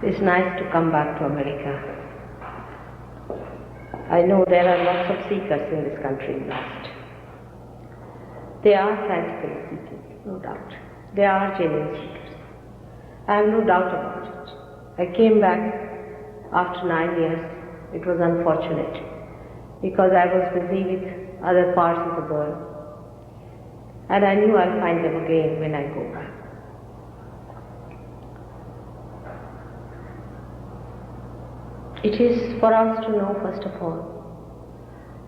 It's nice to come back to America. I know there are lots of seekers in this country lost. They are frantically seeking, no doubt. They are genuine seekers. I have no doubt about it. I came back after 9 years. It was unfortunate because I was busy with other parts of the world. And I knew I'll find them again when I go back. It is for us to know, first of all,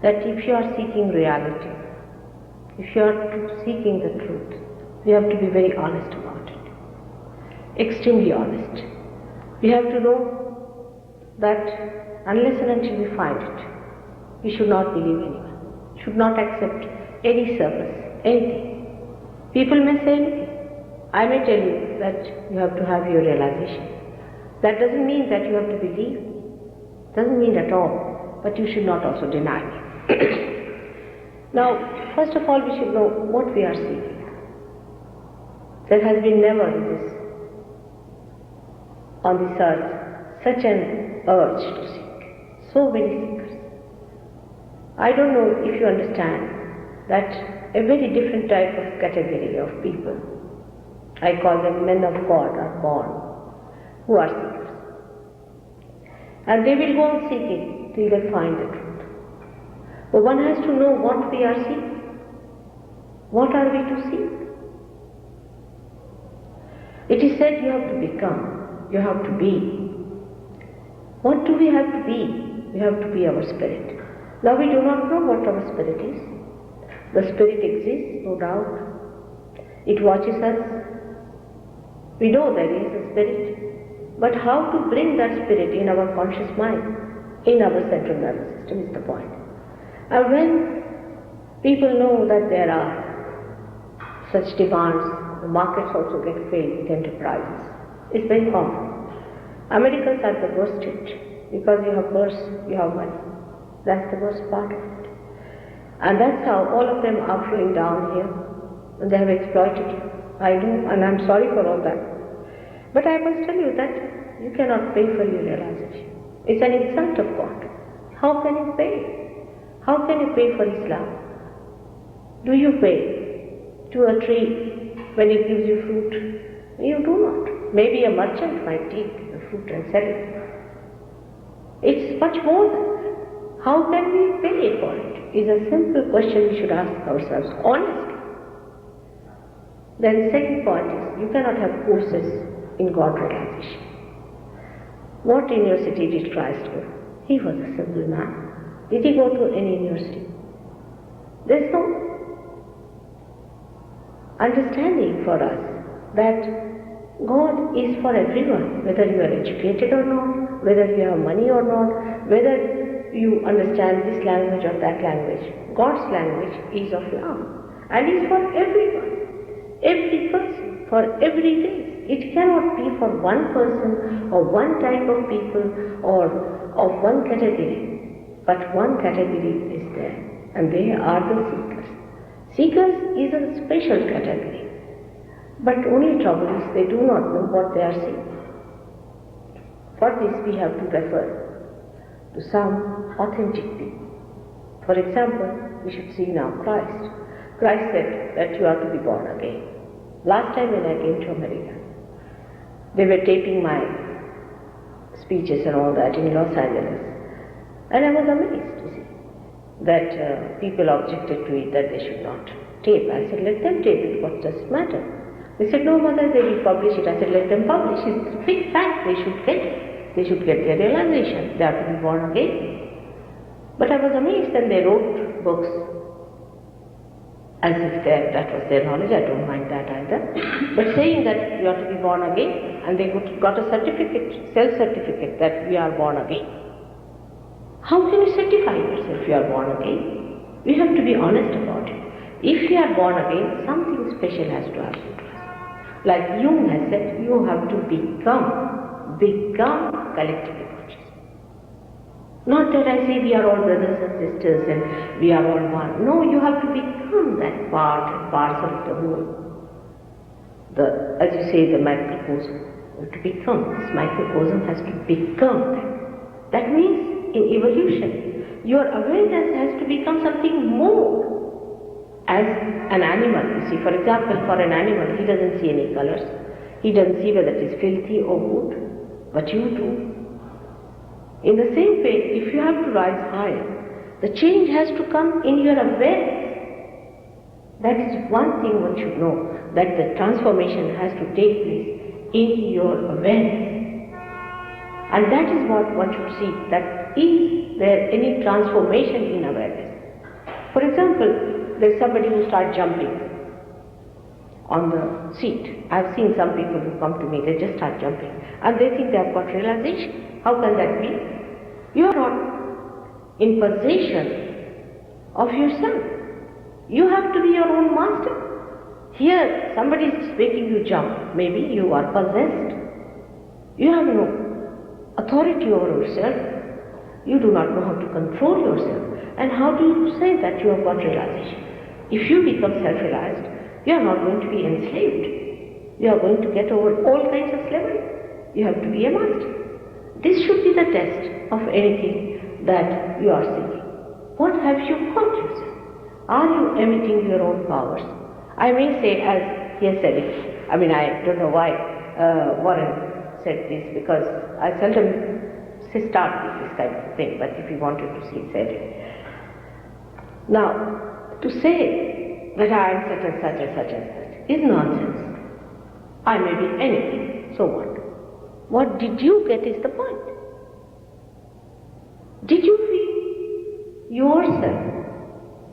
that if you are seeking reality, if you are seeking the truth, we have to be very honest about it. Extremely honest. We have to know that unless and until we find it, we should not believe anyone, should not accept any service, anything. People may say anything. I may tell you that you have to have your realization. That doesn't mean that you have to believe. Doesn't mean at all, but you should not also deny me. Now, first of all, we should know what we are seeking. There has been never on this earth such an urge to seek. So many seekers. I don't know if you understand that a very different type of category of people, I call them men of God, are born, who are seekers. And they will go on seeking till they find the truth. But one has to know what we are seeking. What are we to seek? It is said you have to become, you have to be. What do we have to be? We have to be our spirit. Now we do not know what our spirit is. The spirit exists, no doubt. It watches us. We know there is a spirit. But how to bring that spirit in our conscious mind, in our central nervous system is the point. And when people know that there are such demands, the markets also get filled with enterprises. It's very common. Americans are the worst hit because you have purse, you have money. That's the worst part of it. And that's how all of them are flowing down here. And they have exploited you. I know, and I'm sorry for all that. But I must tell you that you cannot pay for your realization. It's an insult of God. How can you pay? How can you pay for Islam? Do you pay to a tree when it gives you fruit? You do not. Maybe a merchant might take the fruit and sell it. It's much more than that. How can we pay for it? Is a simple question we should ask ourselves honestly. Then the second point is, you cannot have courses in God realization. What university did Christ go? He was a simple man. Did he go to any university? There's no understanding for us that God is for everyone, whether you are educated or not, whether you have money or not, whether you understand this language or that language. God's language is of love and is for everyone, every person, for every day. It cannot be for one person or one type of people or of one category, but one category is there, and they are the seekers. Seekers is a special category, but only trouble is they do not know what they are seeking. For this we have to refer to some authentic people. For example, we should see now Christ. Christ said that you are to be born again. Last time when I came to America, they were taping my speeches and all that in Los Angeles. And I was amazed to see that people objected to it, that they should not tape. I said, let them tape it, what does it matter? They said, no mother, they will publish it. I said, let them publish it. It's a big fact, they should get it. They should get their realization. They have to be born again. But I was amazed, and they wrote books as if that was their knowledge. I don't mind that either. But saying that you have to be born again, and they got a certificate, self-certificate that we are born again. How can you certify yourself you are born again? We have to be honest about it. If you are born again, something special has to happen to us. Like Jung has said, you have to become collectively conscious. Not that I say we are all brothers and sisters and we are all one. No, you have to become that part and parcel of the whole. As you say, the microcosm. To become, this microcosm has to become that. That means in evolution, your awareness has to become something more. As an animal, you see, for example, for an animal, he doesn't see any colors. He doesn't see whether it is filthy or good, but you do. In the same way, if you have to rise higher, the change has to come in your awareness. That is one thing one should know, that the transformation has to take place in your awareness. And that is what one should see, that is there any transformation in awareness. For example, there is somebody who starts jumping on the seat. I have seen some people who come to me, they just start jumping and they think they have got realization. How can that be? You are not in possession of yourself. You have to be your own master. Here, somebody is making you jump. Maybe you are possessed. You have no authority over yourself. You do not know how to control yourself. And how do you say that you have got realization? If you become self-realized, you are not going to be enslaved. You are going to get over all kinds of slavery. You have to be a master. This should be the test of anything that you are seeking. What have you got yourself? Are you emitting your own powers? I may say, as he has said it, I mean, I don't know why Warren said this, because I seldom start with this kind of thing, but if he wanted to see, he said it. Now, to say that I am such and such and such and such is nonsense. I may be anything, so what? What did you get is the point. Did you feel yourself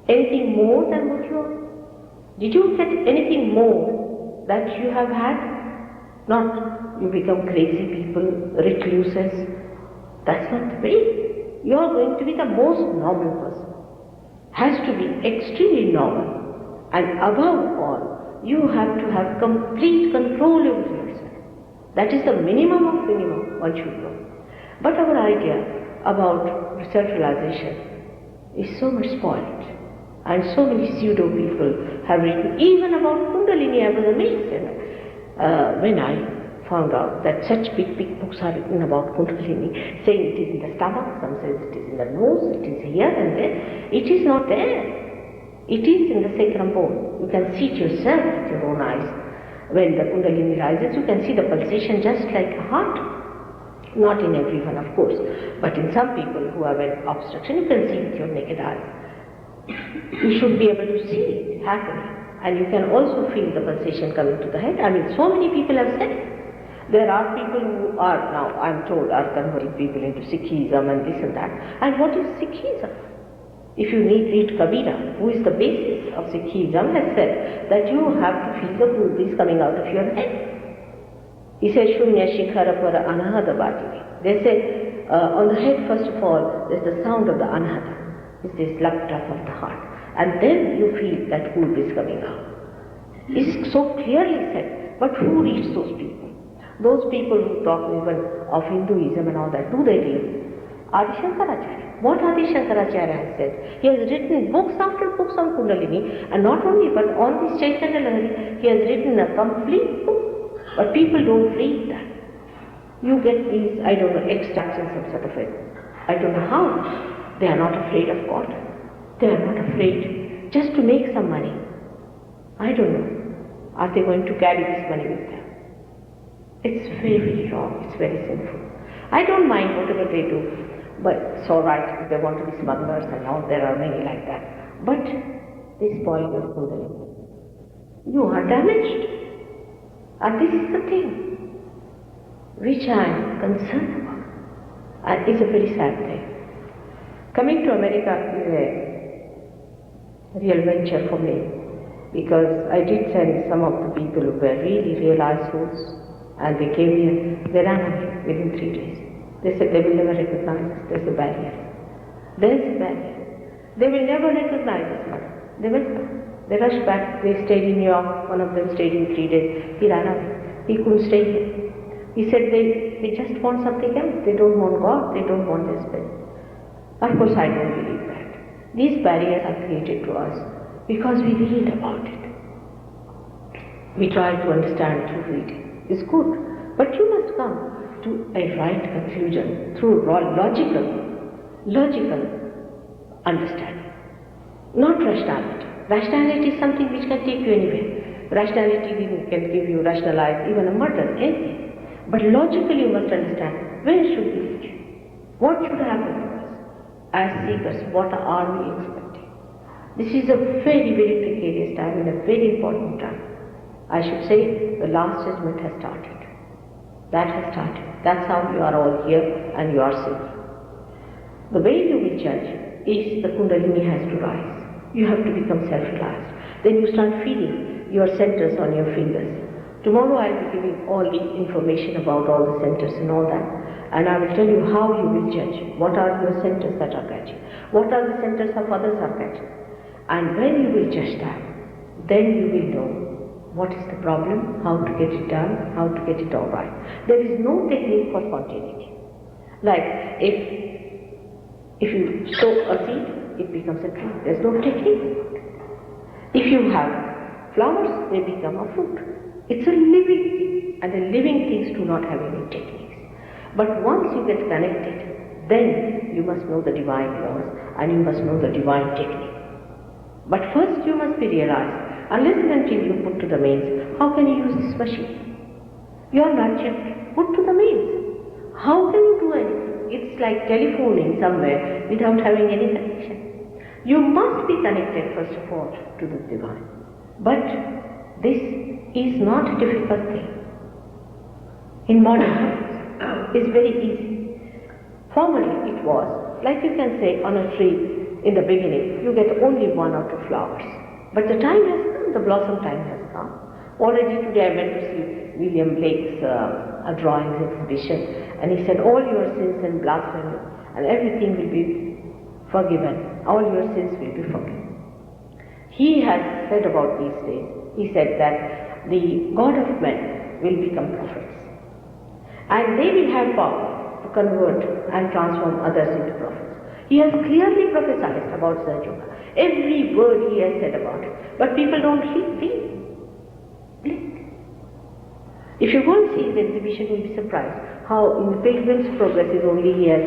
anything more than what you are? Did you get anything more that you have had? Not you become crazy people, recluses. That's not the way. You are going to be the most normal person. Has to be extremely normal. And above all, you have to have complete control over yourself. That is the minimum of minimum one should know. But our idea about self-realization is so much spoiled. And so many pseudo people have written, even about Kundalini. I was amazed when I found out that such big books are written about Kundalini, saying it is in the stomach, some says it is in the nose, it is here and there. It is not there. It is in the sacrum bone. You can see it yourself with your own eyes. When the Kundalini rises, you can see the pulsation just like a heart. Not in everyone, of course, but in some people who have an obstruction, you can see with your naked eye. You should be able to see it happening, and you can also feel the pulsation coming to the head. I mean, so many people have said it. There are people who are now, I am told, are converting people into Sikhism and this and that. And what is Sikhism? If you read Kabira, who is the basis of Sikhism, has said that you have to feel the cool breeze coming out of your head. He says, Shunya Shikhara Para Anahata Bhatini. They say, on the head, first of all, there is the sound of the Anahata. It's this laptop of the heart. And then you feel that cool breeze coming out. It's so clearly said. But who reads those people? Those people who talk even of Hinduism and all that, do they read? Adi Shankaracharya. What Adi Shankaracharya has said? He has written books after books on Kundalini, and not only, but on this Chaitanya Lahari, he has written a complete book. But people don't read that. You get these, I don't know, extracts and some sort of it. I don't know how. They are not afraid of God. They are not afraid just to make some money. I don't know. Are they going to carry this money with them? It's very, very wrong. It's very sinful. I don't mind whatever they do. But it's all right if they want to be smugglers and all. There are many like that. But they spoil your Kundalini. You are damaged. And this is the thing which I am concerned about. And it's a very sad thing. Coming to America is a real venture for me, because I did send some of the people who were really realized souls, and they came here. They ran away within 3 days. They said they will never recognize us. There's a barrier. There's a barrier. They will never recognize us. They went back. They rushed back. They stayed in New York. One of them stayed in 3 days. He ran away. He couldn't stay here. He said they just want something else. They don't want God. They don't want their spirit. Of course, I don't believe that. These barriers are created to us because we read about it. We try to understand through reading. It's good, but you must come to a right conclusion through logical understanding, not rationality. Rationality is something which can take you anywhere. Rationality can give you rationalize even a murder, anything. But logically you must understand where should we reach? What should happen to us? As seekers, what are we expecting? This is a very, very precarious time and a very important time. I should say the last judgment has started. That has started. That's how you are all here and you are safe. The way you will judge is the Kundalini has to rise. You have to become self-realized. Then you start feeling your centers on your fingers. Tomorrow I will be giving all the information about all the centers and all that. And I will tell you how you will judge. What are your centers that are catching? What are the centers of others are catching? And when you will judge that, then you will know what is the problem, how to get it done, how to get it all right. There is no technique for spontaneity. Like if you sow a seed, it becomes a tree. There's no technique. If you have flowers, they become a fruit. It's a living thing, and the living things do not have any techniques. But once you get connected, then you must know the divine laws and you must know the divine technique. But first you must be realized, unless and until you put to the mains, how can you use this machine? You are not yet put to the mains. How can you do anything? It's like telephoning somewhere without having any connection. You must be connected first of all to the divine. But this is not a difficult thing. In modern times, it's very easy. Formerly it was, like you can say on a tree, in the beginning, you get only one or two flowers. But the time has come, the blossom time has come. Already today I went to see William Blake's drawings exhibition, and he said all your sins and blasphemy and everything will be forgiven. All your sins will be forgiven. He has said about these days, he said that the God of men will become prophets. And they will have power to convert and transform others into prophets. He has clearly prophesied about Sahaja Yoga. Every word he has said about it. But people don't blink. If you go and see his exhibition, you will be surprised how in the Pilgrim's Progress is only he has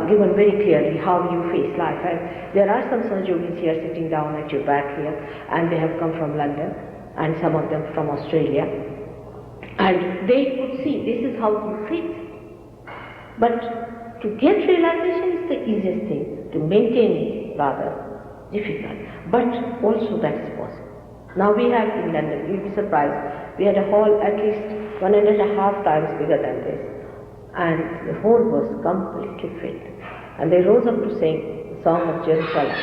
given very clearly how you face life. And there are some Sahaja Yogis here sitting down at your back here, and they have come from London, and some of them from Australia. And they could see this is how you face. But to get realization is the easiest thing. To maintain it, rather difficult. But also that is possible. Now we have in London, you'll be surprised, we had a hall at least 1.5 times bigger than this. And the hall was completely filled. And they rose up to sing the song of Jerusalem.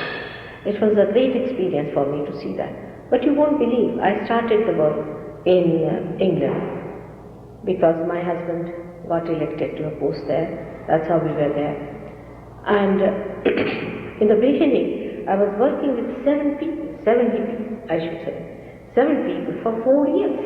It was a great experience for me to see that. But you won't believe, I started the work in England because my husband got elected to a post there. That's how we were there. And in the beginning, I was working with 7 people, 7 hippies, I should say. 7 people for 4 years.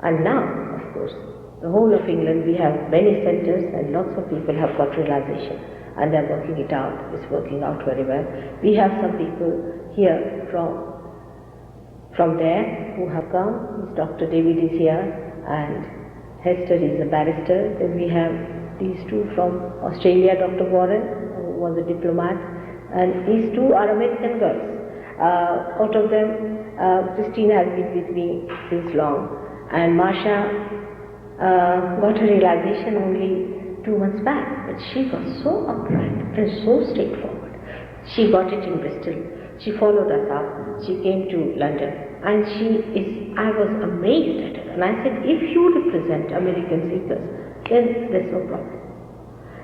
And now, of course, the whole of England, we have many centers and lots of people have got realization. And they're working it out. It's working out very well. We have some people here from there who have come. Dr. Devi is here and Hester is a barrister. Then we have these 2 from Australia, Dr. Warren, who was a diplomat, and these 2 are American girls. Out of them, Christine has been with me since long, and Marsha got her realization only 2 months back, but she was so upright and so straightforward. She got it in Bristol, she followed us up, she came to London, and I was amazed at her, and I said, if you represent American seekers, then there's no problem.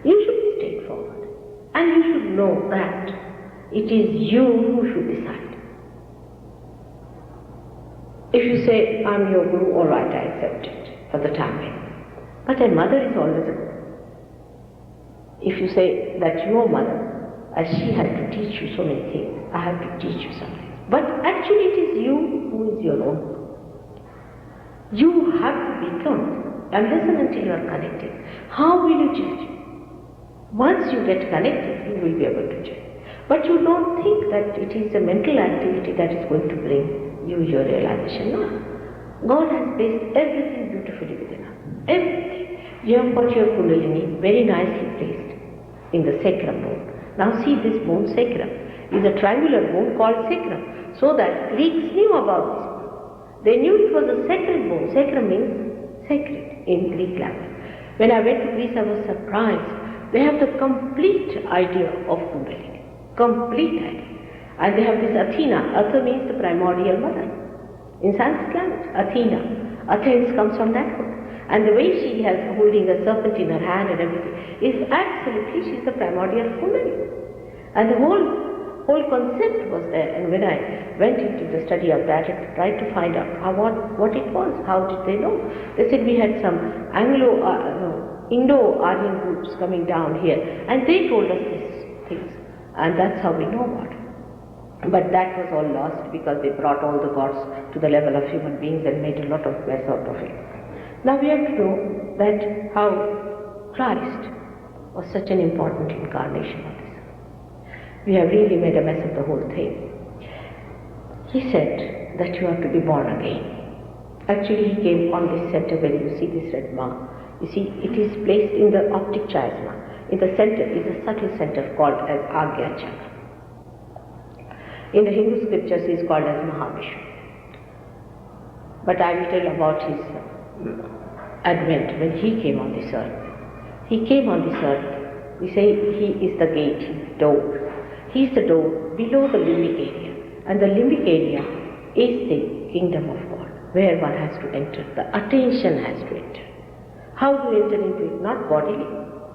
You should be straightforward. And you should know that it is you who should decide. If you say, I'm your guru, all right, I accept it for the time being. But a mother is always a guru. If you say that your mother, as she had to teach you so many things, I have to teach you something. But actually it is you who is your own guru. You have to become, unless and until you are connected. How will you judge? Once you get connected, you will be able to change. But you don't think that it is a mental activity that is going to bring you your realization. No. God has placed everything beautifully within us. Everything. You have got your Kundalini very nicely placed in the sacrum bone. Now see this bone, sacrum, is a triangular bone called sacrum. So that Greeks knew about this bone. They knew it was a sacred bone. Sacrum means sacred in Greek language. When I went to Greece, I was surprised. They have the complete idea of Kundalini. Complete idea. And they have this Athena. Atha means the primordial mother. In Sanskrit language, Athena. Athens comes from that word. And the way she has holding a serpent in her hand and everything is absolutely, she's the primordial Kundalini. And the whole concept was there. And when I went into the study of that and tried to find out what it was, how did they know? They said we had some Indo-Aryan groups coming down here, and they told us these things, and that's how we know about it. But that was all lost because they brought all the gods to the level of human beings and made a lot of mess out of it. Now we have to know that how Christ was such an important incarnation of this. We have really made a mess of the whole thing. He said that you have to be born again. Actually, he came on this center where you see this red mark. You see, it is placed in the optic chiasma. In the center is a subtle center called as Agya Chakra. In the Hindu scriptures, he is called as Mahavishnu. But I will tell about his advent when he came on this earth. He came on this earth. We say he is the gate, he is the door. He is the door below the limbic area. And the limbic area is the kingdom of God, where one has to enter. The attention has to enter. How do you enter into it? Not bodily,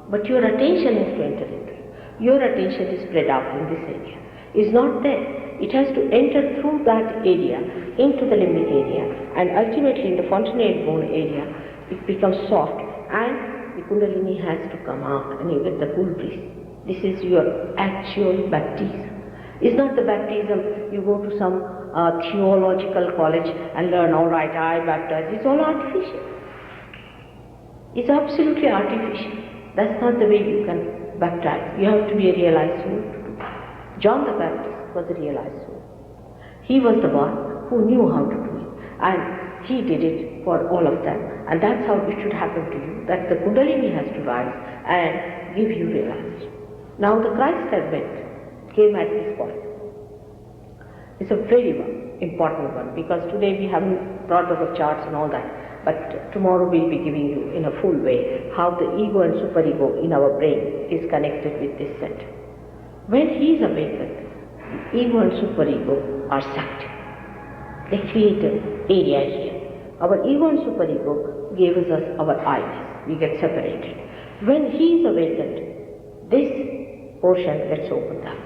but your attention has to enter into it. Your attention is spread out in this area. It's not there. It has to enter through that area into the limbic area, and ultimately in the fontanelle bone area, it becomes soft, and the Kundalini has to come out, and you get the cool breeze. This is your actual baptism. It's not the baptism you go to some theological college and learn, all right, I baptize. It's all artificial. It's absolutely artificial. That's not the way you can baptize. You have to be a realized soul to do. John the Baptist was a realized soul. He was the one who knew how to do it. And he did it for all of them. And that's how it should happen to you, that the Kundalini has to rise and give you realization. Now the Christ advent came at this point. It's a very important one, because today we haven't brought over charts and all that. But tomorrow we'll be giving you in a full way how the ego and superego in our brain is connected with this center. When he is awakened, the ego and superego are sucked. They create an area here. Our ego and superego gave us our eyes. We get separated. When he is awakened, this portion gets opened up.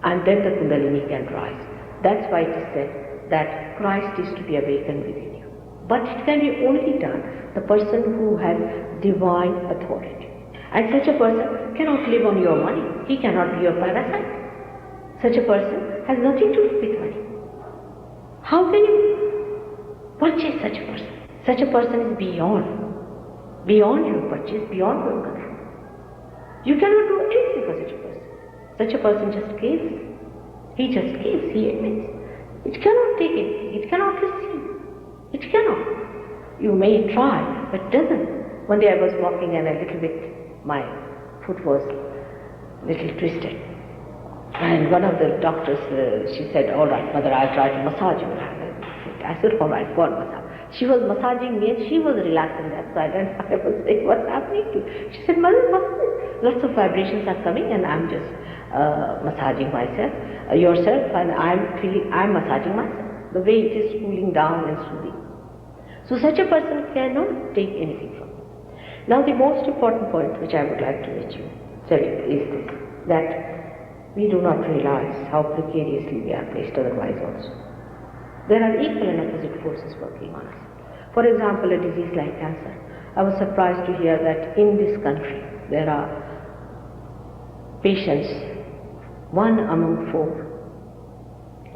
And then the Kundalini can rise. That's why it is said that Christ is to be awakened within you. But it can be only done the person who has divine authority. And such a person cannot live on your money. He cannot be your parasite. Such a person has nothing to do with money. How can you purchase such a person? Such a person is beyond your purchase, beyond your control. You cannot do anything for such a person. Such a person just gives. He just gives, he admits. It cannot take anything, it cannot receive. It cannot. You may try, but doesn't. One day I was walking and a little bit, my foot was a little twisted. And one of the doctors, she said, all right, mother, I'll try to massage you. I said, all right, go on, massage. She was massaging me and she was relaxing that side, and I was saying, what's happening to you? She said, mother, what's this? Lots of vibrations are coming and I'm just massaging myself, yourself, and I'm massaging myself. The way it is cooling down and soothing. So such a person cannot take anything from you. Now the most important point which I would like to tell you is this, that we do not realize how precariously we are placed otherwise also. There are equal and opposite forces working on us. For example, a disease like cancer. I was surprised to hear that in this country there are patients, 1 among 4,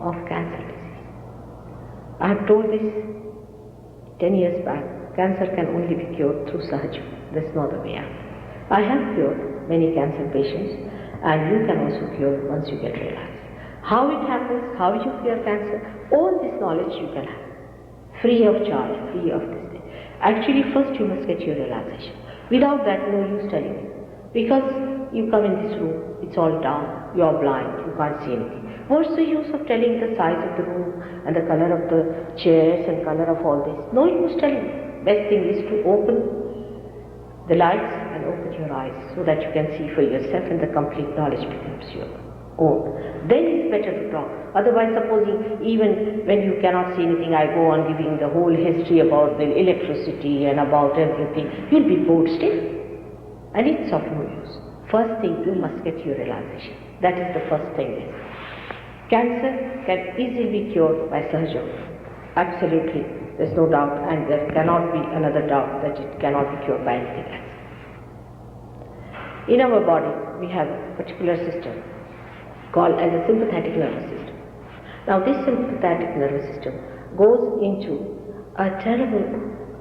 of cancer disease. I have told this 10 years back. Cancer can only be cured through Sahaja Yoga. There's no other way out. I have cured many cancer patients, and you can also cure once you get relaxed. How it happens, how you cure cancer, all this knowledge you can have, free of charge, free of this thing. Actually, first you must get your relaxation. Without that, no use telling you. Because you come in this room, it's all dark, you are blind, you can't see anything. What's the use of telling the size of the room and the color of the chairs and color of all this? No use telling you. Best thing is to open the lights and open your eyes so that you can see for yourself and the complete knowledge becomes your own. Then it's better to talk. Otherwise, supposing even when you cannot see anything, I go on giving the whole history about the electricity and about everything, you'll be bored still. And it's of no use. First thing, you must get your realization. That is the first thing. Cancer can easily be cured by Sahaja Yoga. Absolutely. There's no doubt, and there cannot be another doubt that it cannot be cured by anything else. In our body, we have a particular system called as a sympathetic nervous system. Now this sympathetic nervous system goes into a terrible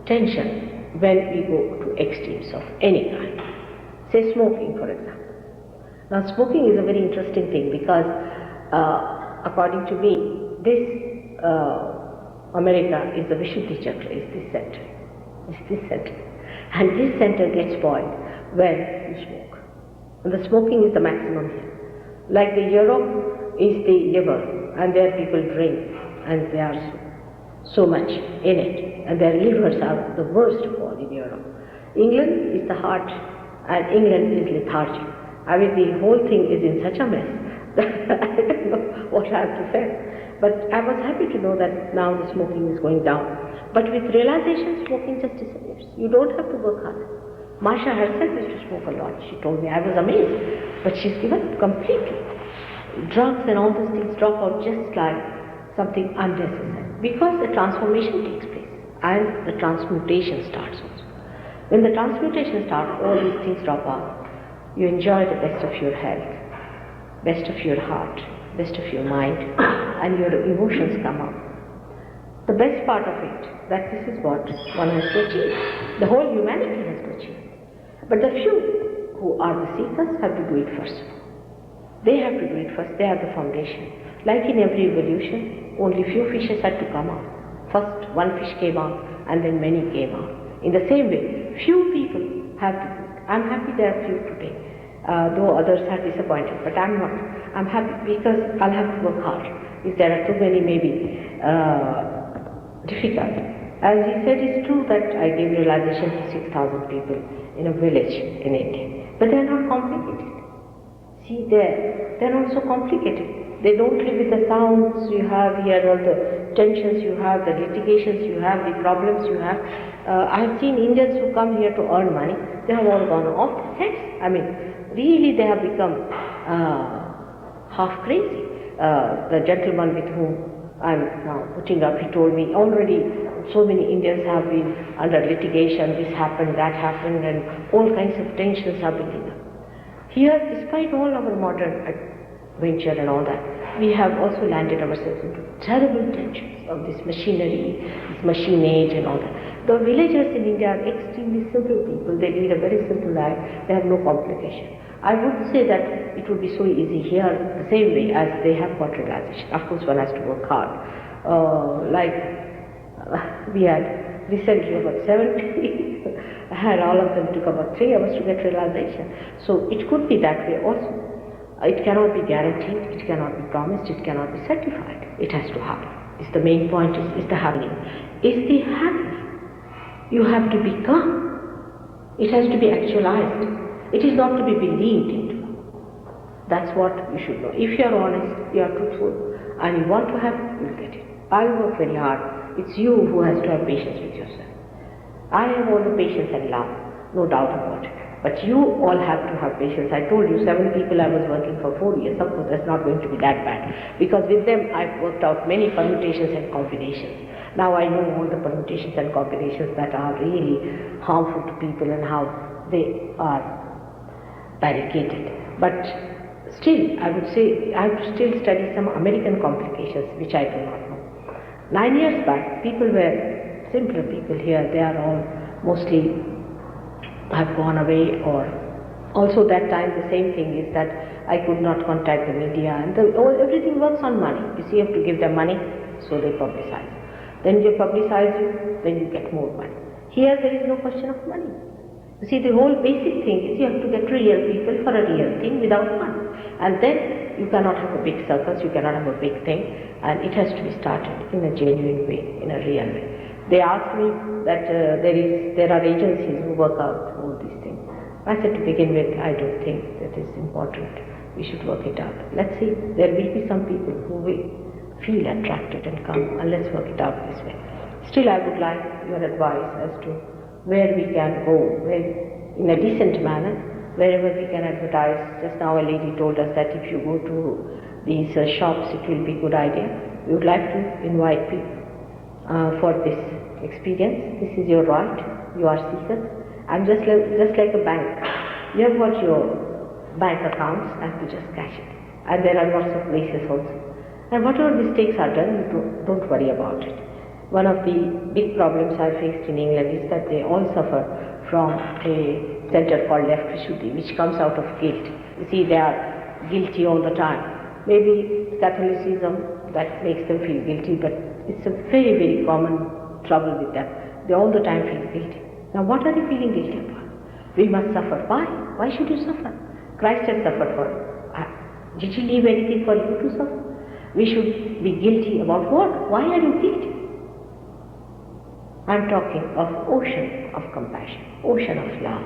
tension when we go to extremes of any kind. Say smoking, for example. Now smoking is a very interesting thing because according to me, this America is the Vishuddhi Chakra, is this center. It's this center. And this center gets spoiled when you smoke. And the smoking is the maximum here. Like the Europe is the liver, and there people drink, and they are so much in it, and their livers are the worst of all in Europe. England is the heart, and England is lethargic. I mean, the whole thing is in such a mess that I don't know what I have to say. But I was happy to know that now the smoking is going down. But with realization, smoking just disappears. You don't have to work hard. Masha herself used to smoke a lot. She told me, I was amazed. But she's given up completely. Drugs and all those things drop out just like something unnecessary. Because the transformation takes place and the transmutation starts also. When the transmutation starts, all these things drop out. You enjoy the best of your health, best of your heart, best of your mind, and your emotions come up. The best part of it, that this is what one has to achieve. The whole humanity has to achieve. But the few who are the seekers have to do it first. They have to do it first. They have the foundation. Like in every evolution, only few fishes had to come out. First one fish came out and then many came out. In the same way, few people have to do it. I'm happy there are few today, though others are disappointed, but I'm not. I'm happy because I'll have to work hard. If there are too many, maybe difficult. As he said, it's true that I gave realization to 6,000 people in a village in India. But they are not complicated. See, they're not so complicated. They don't live with the sounds you have here, all the tensions you have, the litigations you have, the problems you have. I have seen Indians who come here to earn money. They have all gone off their heads. I mean, really they have become half crazy. The gentleman with whom I'm now putting up, he told me already so many Indians have been under litigation, this happened, that happened, and all kinds of tensions are building up. Here, despite all our modern adventure and all that, we have also landed ourselves into terrible tensions of this machinery, this machine age and all that. The villagers in India are extremely simple people. They lead a very simple life. They have no complication. I would say that it would be so easy here the same way as they have got realization. Of course, one has to work hard. We had recently about 7 people and all of them took about 3 hours to get realization. So it could be that way also. It cannot be guaranteed, it cannot be promised, it cannot be certified. It has to happen. It's the main point is the happening. Is the happening. You have to become. It has to be actualized. It is not to be believed into. That's what you should know. If you are honest, you are truthful, and you want to have, you will get it. I work very hard. It's you who has to have patience with yourself. I have all the patience and love, no doubt about it. But you all have to have patience. I told you 7 people I was working for 4 years. Of course, that's not going to be that bad. Because with them, I've worked out many permutations and combinations. Now I know all the permutations and combinations that are really harmful to people and how they are barricaded. But still, I would say, I have to still study some American complications, which I do not know. 9 years back, people were simpler people here. They are all mostly have gone away or Also that time the same thing is that I could not contact the media, and everything works on money. You see, you have to give them money, so they publicize. Then they publicize you, then you get more money. Here there is no question of money. You see, the whole basic thing is you have to get real people for a real thing without money. And then you cannot have a big circus, you cannot have a big thing, and it has to be started in a genuine way, in a real way. They asked me that there are agencies who work out all these things. I said, to begin with, I don't think that is important. We should work it out. Let's see, there will be some people who will feel attracted and come, and let's work it out this way. Still, I would like your advice as to where we can go, in a decent manner, wherever we can advertise. Just now a lady told us that if you go to these shops, it will be a good idea. We would like to invite people for this experience. This is your right. You are seekers. I'm just like a bank. You have got your bank accounts and to just cash it. And there are lots of places also. And whatever mistakes are done, don't worry about it. One of the big problems I faced in England is that they all suffer from a center called left Vishuddhi, which comes out of guilt. You see, they are guilty all the time. Maybe Catholicism, that makes them feel guilty, but it's a very, very common trouble with them. They all the time feel guilty. Now what are you feeling guilty about? We must suffer. Why? Why should you suffer? Christ has suffered for you. Did he leave anything for you to suffer? We should be guilty about what? Why are you guilty? I'm talking of ocean of compassion, ocean of love.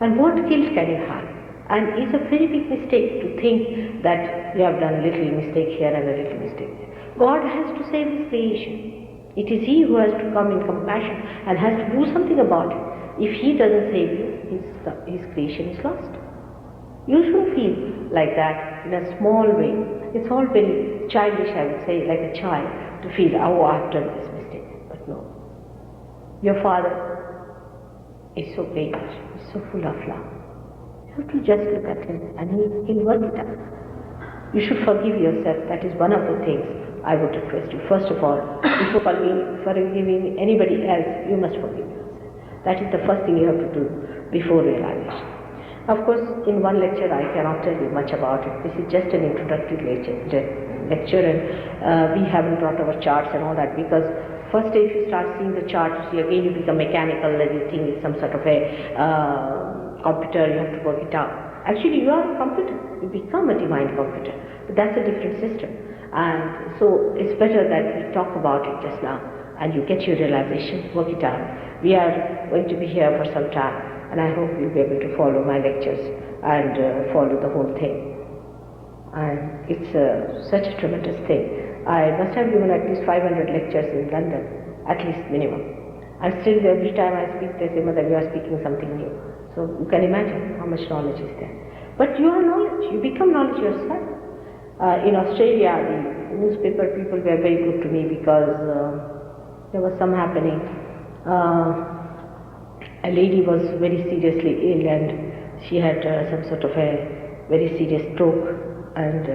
And what guilt can you have? And it's a very big mistake to think that you have done a little mistake here and a little mistake there. God has to save his creation. It is he who has to come in compassion and has to do something about it. If he doesn't save you, his creation is lost. You shouldn't feel like that in a small way. It's all very childish, I would say, like a child, to feel, oh, I've done this mistake. But no. Your Father is so great, he's so full of love. You have to just look at him and he'll work it out. You should forgive yourself. That is one of the things I would request you. First of all, before forgiving anybody else, you must forgive yourself. That is the first thing you have to do before realization. Of course, in one lecture I cannot tell you much about it. This is just an introductory lecture, and we haven't brought our charts and all that, because first day if you start seeing the chart, you see again you become mechanical and you think it's some sort of a computer, you have to work it out. Actually, you are a computer. You become a divine computer. But that's a different system. And so it's better that we talk about it just now and you get your realization, work it out. We are going to be here for some time, and I hope you'll be able to follow my lectures and follow the whole thing. And it's such a tremendous thing. I must have given at least 500 lectures in London, at least minimum. And still every time I speak, they say, Mother, you are speaking something new. So you can imagine how much knowledge is there. But you are knowledge, you become knowledge yourself. In Australia, the newspaper people were very good to me because there was some happening. A lady was very seriously ill and she had some sort of a very serious stroke, and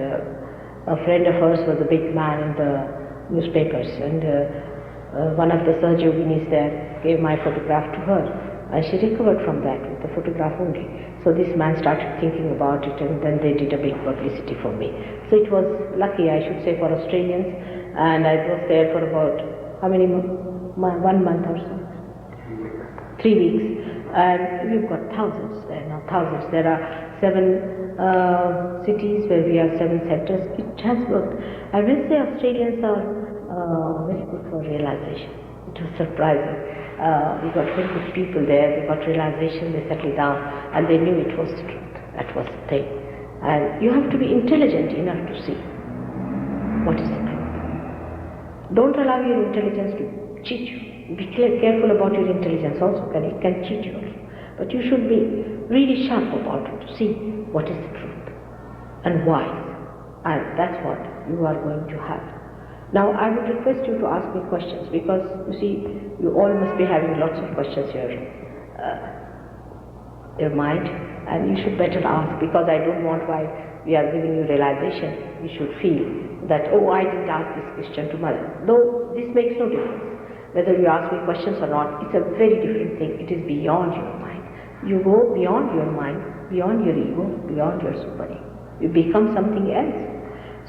a friend of hers was a big man in the newspapers, and one of the Sahaja Yoginis there gave my photograph to her, and she recovered from that with the photograph only. So this man started thinking about it, and then they did a big publicity for me. So it was lucky, I should say, for Australians, and I was there for about, how many months? 1 month or so? 3 weeks. And we've got thousands there now, thousands. There are 7 cities where we have 7 centers. It has worked. I will say Australians are very good for realization. It was surprising. We got very good people there. They got realization, they settled down, and they knew it was the truth. That was the thing. And you have to be intelligent enough to see what is the truth. Don't allow your intelligence to cheat you. Be careful about your intelligence also, it can cheat you also. But you should be really sharp about it to see what is the truth and why. And that's what you are going to have. Now I would request you to ask me questions, because you see, you all must be having lots of questions here. Your mind, and you should better ask, because I don't want, while we are giving you realization, you should feel that, oh, I didn't ask this question to Mother. Though this makes no difference. Whether you ask me questions or not, it's a very different thing. It is beyond your mind. You go beyond your mind, beyond your ego, beyond your super ego. You become something else.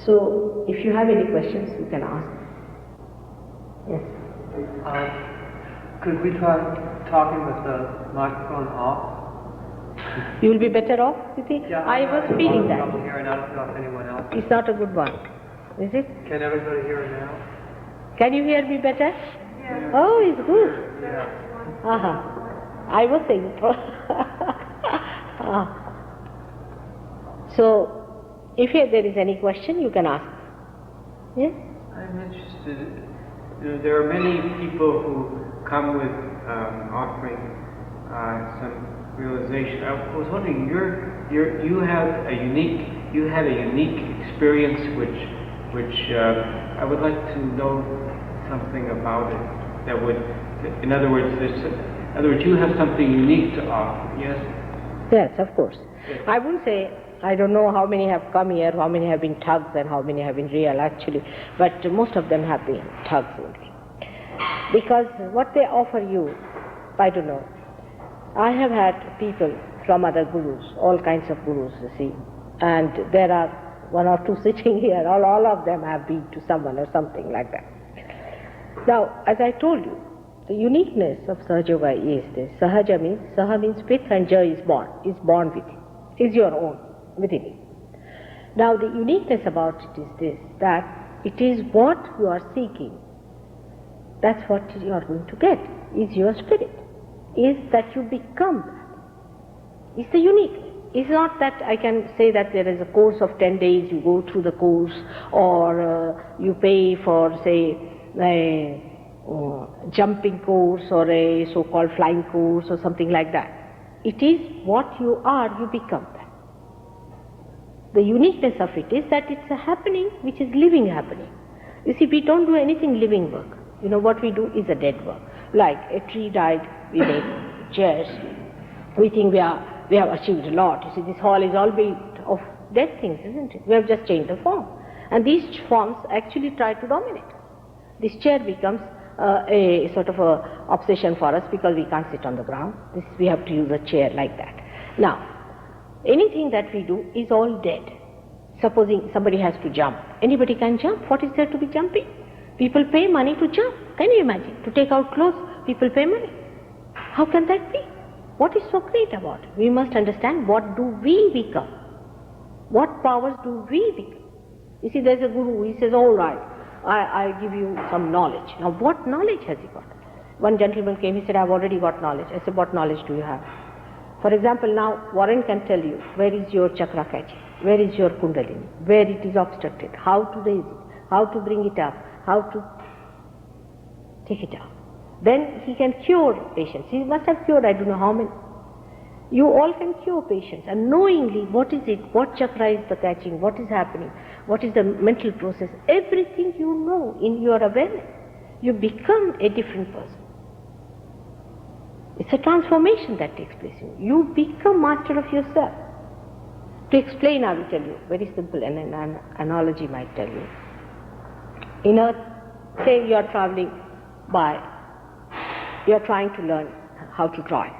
So, if you have any questions, you can ask. Yes. Could we try talking with the microphone off? You will be better off, you think? Yeah, I was feeling that. Trouble here, and I don't know if anyone else. It's not a good one, is it? Can everybody hear it now? Can you hear me better? Yeah. Oh, it's good. Yeah. I was saying. So, if there is any question, you can ask. Yes? I'm interested. There are many people who come with offering some realization. I was wondering, you had a unique experience, which I would like to know something about it. That would, in other words, you have something unique to offer. Yes. Yes, of course. Yes. I wouldn't say, I don't know how many have come here, how many have been thugs and how many have been real actually, but most of them have been thugs only. Because what they offer you, I don't know. I have had people from other gurus, all kinds of gurus, you see, and there are one or two sitting here, all of them have been to someone or something like that. Now, as I told you, the uniqueness of Sahaja Yoga is this. Sahaja means, Saha means with and Ja is born with you, is your own, within you. Now the uniqueness about it is this, that it is what you are seeking, that's what you are going to get, is your spirit, is that you become that. It's the unique. It's not that I can say that there is a course of 10 days, you go through the course, or you pay for, say, a jumping course or a so-called flying course or something like that. It is what you are, you become that. The uniqueness of it is that it's a happening which is living happening. You see, we don't do anything living work. You know, what we do is a dead work. Like a tree died, we make chairs. We think we have achieved a lot. You see, this hall is all built of dead things, isn't it? We have just changed the form. And these forms actually try to dominate. This chair becomes a sort of a obsession for us because we can't sit on the ground. We have to use a chair like that. Now, anything that we do is all dead. Supposing somebody has to jump. Anybody can jump. What is there to be jumping? People pay money to jump. Can you imagine? To take out clothes, people pay money. How can that be? What is so great about it? We must understand, what do we become? What powers do we become? You see, there's a guru, he says, all right, I give you some knowledge. Now, what knowledge has he got? One gentleman came, he said, I've already got knowledge. I said, what knowledge do you have? For example, now Warren can tell you, where is your chakra catching? Where is your kundalini? Where it is obstructed? How to raise it? How to bring it up? How to take it out? Then he can cure patients. He must have cured I don't know how many. You all can cure patients, and knowingly what is it, what chakra is the catching, what is happening, what is the mental process, everything you know in your awareness, you become a different person. It's a transformation that takes place in you. You become master of yourself. To explain, I will tell you, very simple, and an analogy might tell you. In Earth, say you are traveling by, you are trying to learn how to drive.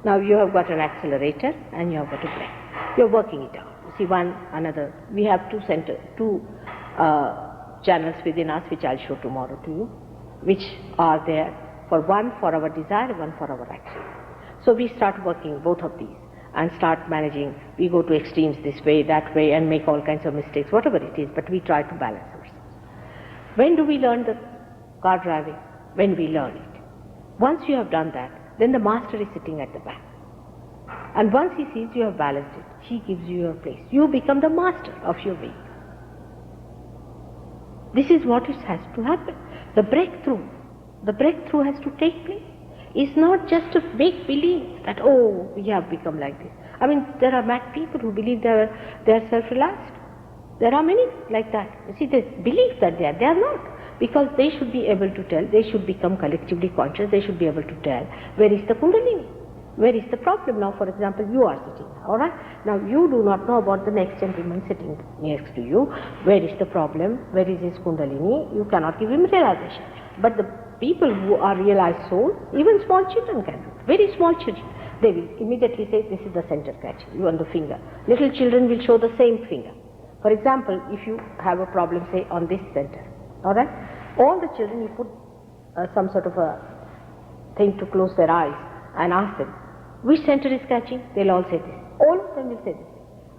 Now you have got an accelerator and you have got a brake. You are working it out. You see, one, another. We have two channels within us, which I'll show tomorrow to you, which are there for one for our desire, one for our action. So we start working both of these and start managing. We go to extremes this way, that way, and make all kinds of mistakes, whatever it is, but we try to balance ourselves. When do we learn the car driving? When we learn it. Once you have done that, then the master is sitting at the back. And once he sees you have balanced it, he gives you your place. You become the master of your being. This is what it has to happen. The breakthrough has to take place. It's not just a big belief that, oh, we have become like this. I mean, there are mad people who believe they are self-realized. There are many like that. You see, they believe that they are not. Because they should be able to tell, they should become collectively conscious, they should be able to tell, where is the kundalini? Where is the problem? Now, for example, you are sitting, alright? Now, you do not know about the next gentleman sitting next to you. Where is the problem? Where is his kundalini? You cannot give him realization. But the people who are realized souls, even small children can do it. Very small children. they will immediately say, this is the center catching, you on the finger. Little children will show the same finger. For example, if you have a problem, say, on this center, alright? All the children, you put some sort of a thing to close their eyes and ask them, which center is catching? They'll all say this. All of them will say this.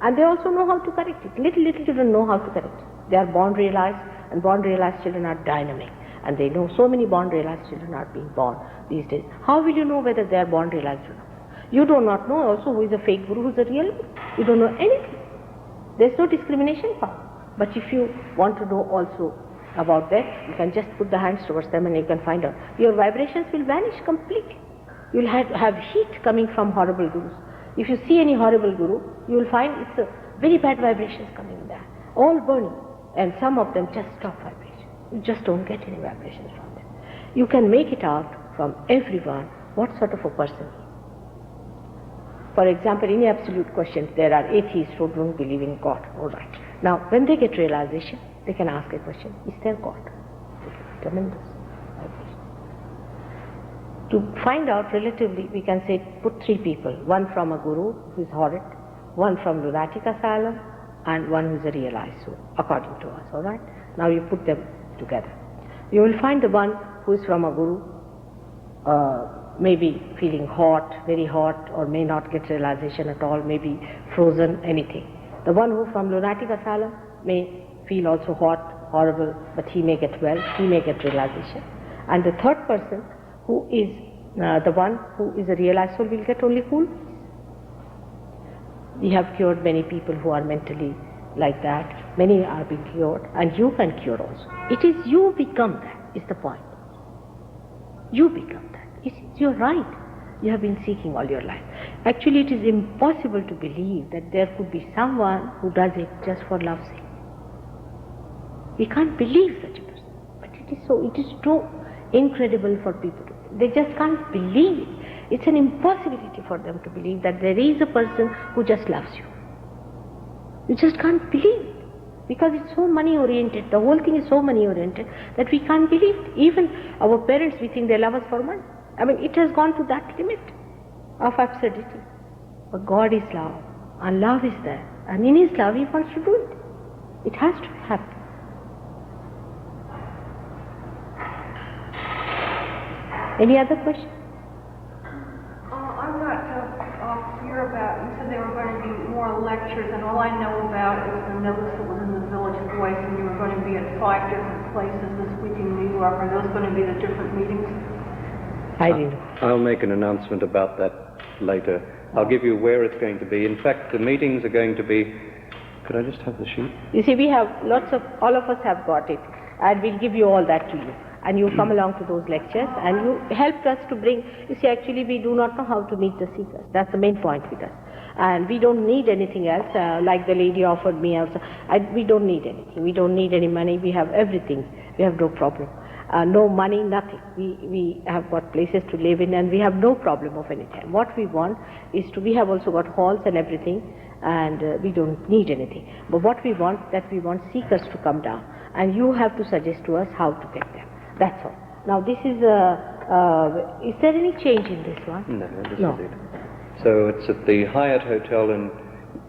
And they also know how to correct it. Little children know how to correct it. They are born realized, and born realized children are dynamic. And they know so many born realized children are being born these days. How will you know whether they are born realized or not? You do not know also who is a fake guru, who is a real guru. You don't know anything. There's no discrimination power. But if you want to know also about that, you can just put the hands towards them and you can find out. Your vibrations will vanish completely. You will have heat coming from horrible gurus. If you see any horrible guru, you will find it's a very bad vibrations coming there, all burning, and some of them just stop vibration. You just don't get any vibrations from them. You can make it out from everyone what sort of a person he is. For example, in absolute questions, there are atheists who don't believe in God. All right. Now, when they get realization, they can ask a question: is there God? Tremendous vibration. To find out relatively, we can say put three people: one from a guru who is horrid, one from lunatic asylum, and one who is a realized soul, according to us. All right. Now you put them together. You will find the one who is from a guru, maybe feeling hot, very hot, or may not get realization at all, maybe frozen, anything. The one who from lunatic asylum may feel also hot, horrible, but he may get well, he may get realization. And the third person, who is the one who is a realized soul, will get only cool. We have cured many people who are mentally like that. Many are being cured, and you can cure also. It is you become that, is the point. You become that. It's your right. You have been seeking all your life. Actually, it is impossible to believe that there could be someone who does it just for love's sake. We can't believe such a person. But it is so, it is too incredible for people to, they just can't believe it. It's an impossibility for them to believe that there is a person who just loves you. You just can't believe it. Because it's so money oriented, the whole thing is so money oriented that we can't believe it. Even our parents, we think they love us for money. I mean, it has gone to that limit of absurdity. But God is love, and love is there. And in His love, He wants to do it. It has to happen. Any other question? I'm not clear about, you said there were going to be more lectures, and all I know about is the notice that was in the Village Voice, and you were going to be at 5 different places this week in New York. Are those going to be the different meetings? I didn't. I'll make an announcement about that later. I'll give you where it's going to be. In fact, the meetings are going to be... Could I just have the sheet? You see, we have lots of, all of us have got it, and we'll give you all that to you. And you come along to those lectures, and you helped us to bring, you see, actually we do not know how to meet the seekers. That's the main point with us. And we don't need anything else, like the lady offered me also. We don't need anything. We don't need any money. We have everything. We have no problem. No money, nothing. We have got places to live in, and we have no problem of any kind. What we want is to, we have also got halls and everything, and we don't need anything. But what we want, that we want seekers to come down, and you have to suggest to us how to get them. That's all. Now this is there any change in this one? No, this is it. So it's at the Hyatt Hotel, and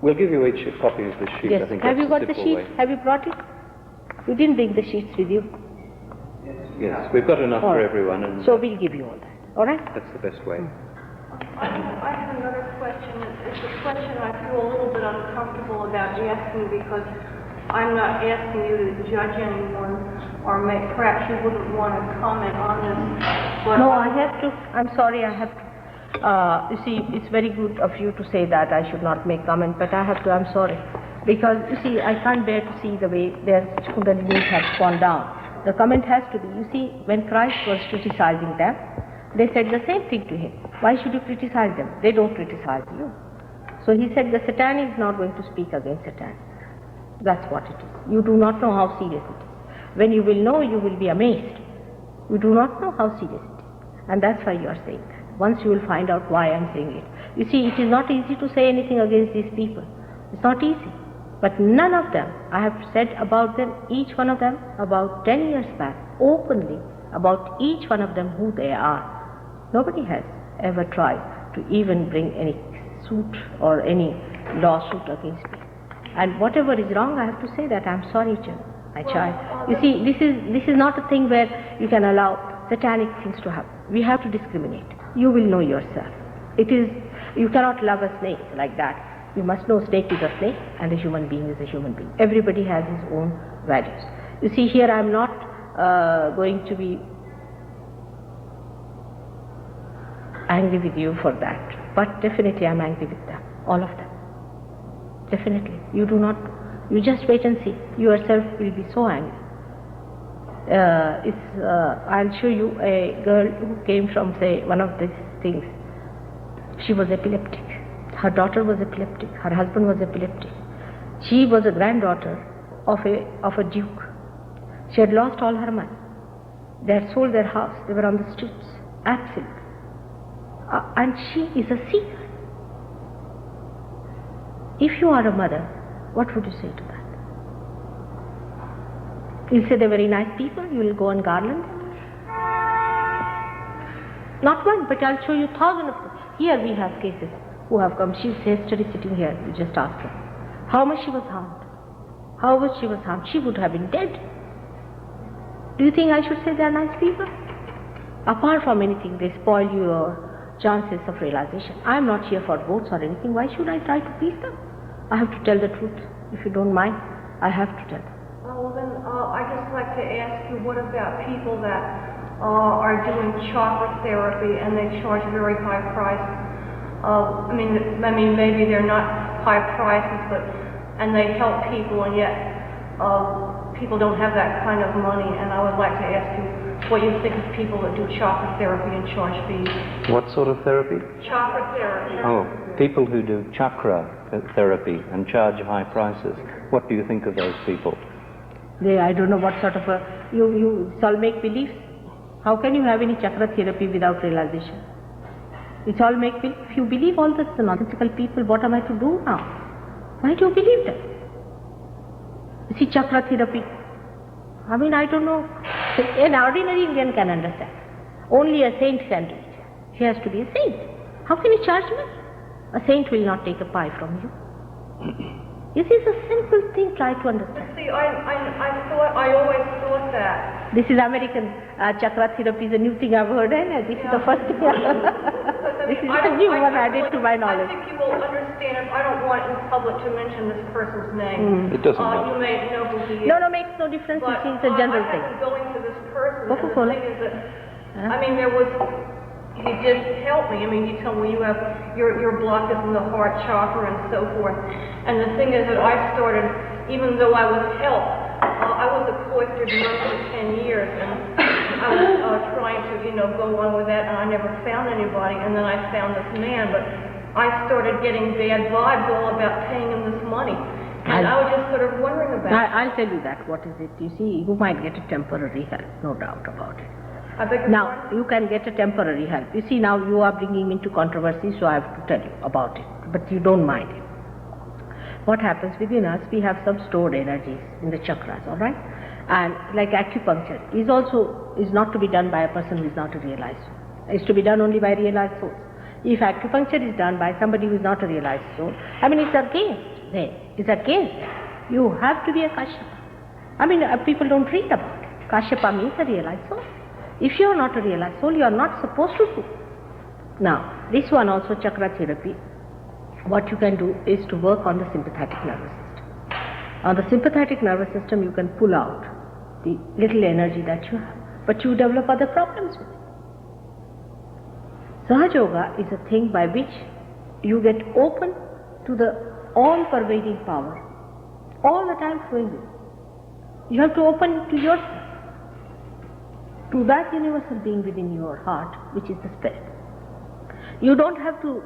we'll give you each a copy of the sheet. Yes. I think Have you that's got the simple sheets? way. Have you brought it? You didn't bring the sheets with you. Yes, we've got enough for everyone, and so we'll give you all that. All right? that's the best way. I have another question. It's a question I feel a little bit uncomfortable about asking, because I'm not asking you to judge anyone, or perhaps you wouldn't want to comment on this. But No, I have to. I'm sorry, I have to. You see, it's very good of you to say that I should not make comment, but I have to. I'm sorry. Because, you see, I can't bear to see the way their Kundalini has gone down. The comment has to be, you see, when Christ was criticizing them, they said the same thing to Him. Why should you criticize them? They don't criticize you. So He said the Satan is not going to speak against Satan. That's what it is. You do not know how serious it is. When you will know, you will be amazed. You do not know how serious it is. And that's why you are saying that. Once you will find out why I am saying it. You see, it is not easy to say anything against these people. It's not easy. But none of them, I have said about them, each one of them, about 10 years back, openly, about each one of them who they are. Nobody has ever tried to even bring any suit or any lawsuit against me. And whatever is wrong, I have to say that I'm sorry, my child. You see, this is not a thing where you can allow satanic things to happen. We have to discriminate. You will know yourself. You cannot love a snake like that. You must know snake is a snake and a human being is a human being. Everybody has his own values. You see, here I'm not going to be angry with you for that, but definitely I'm angry with them, all of them. Definitely. You just wait and see. You yourself will be so angry. I'll show you a girl who came from, say, one of these things. She was epileptic. Her daughter was epileptic. Her husband was epileptic. She was a granddaughter of a duke. She had lost all her money. They had sold their house. They were on the streets. Absolutely. And she is a seeker. If you are a mother, what would you say to that? You'll say they're very nice people. You will go and garland them. Not one, but I'll show you thousands of them. Here we have cases who have come. She's yesterday sitting here. You just ask her how much she was harmed. How much she was harmed? She would have been dead. Do you think I should say they are nice people? Apart from anything, they spoil your chances of realization. I am not here for votes or anything. Why should I try to please them? I have to tell the truth. If you don't mind, I have to tell them. Well, then I'd just like to ask you, what about people that are doing chakra therapy and they charge very high prices? I mean, maybe they're not high prices, and they help people, and yet people don't have that kind of money. And I would like to ask you what you think of people that do chakra therapy and charge fees. What sort of therapy? Chakra therapy. Oh, people who do chakra therapy and charge high prices. What do you think of those people? I don't know what sort of it's all make-believe. How can you have any chakra therapy without realization? It's all make-believe. If you believe all this, the nonsensical people, what am I to do now? Why do you believe them? You see, chakra therapy. I mean, I don't know. An ordinary Indian can understand. Only a saint can do it. He has to be a saint. How can he charge money? A saint will not take a pie from you. You see, it's a simple thing. Try to understand. See, I always thought that. This is American chakra therapy. Is a new thing I've heard, and this is the first thing. This is a new one added to my knowledge. I think you will understand. I don't want in public to mention this person's name. It doesn't matter. You may know who he is. No, makes no difference. You see, it's a general thing. I have been going to this person. And the Coca-Cola. thing is that, I mean, he did help me. I mean, he told me you have your block is in the heart chakra and so forth. And the thing is that I started, even though I was helped, I was a cloistered monk for 10 years, and I was trying to, go on with that, and I never found anybody. And then I found this man, but I started getting bad vibes all about paying him this money. And I was just sort of wondering about it. I'll tell you that. What is it? You see, you might get a temporary help, no doubt about it. Now, you can get a temporary help. You see, now you are bringing me into controversy, so I have to tell you about it. But you don't mind it. What happens within us, we have some stored energies in the chakras, all right? And like acupuncture is not to be done by a person who is not a realized soul. It's to be done only by realized souls. If acupuncture is done by somebody who is not a realized soul, I mean, it's against them. It's against them. You have to be a Kashyapa. I mean, people don't read about it. Kashyapa means a realized soul. If you are not a realized soul, you are not supposed to do. Now, this one also, chakra therapy, what you can do is to work on the sympathetic nervous system. On the sympathetic nervous system, you can pull out the little energy that you have, but you develop other problems with it. Sahaja Yoga is a thing by which you get open to the all-pervading power, all the time flowing with you. You have to open to yourself, to that universal being within your heart, which is the spirit. You don't have to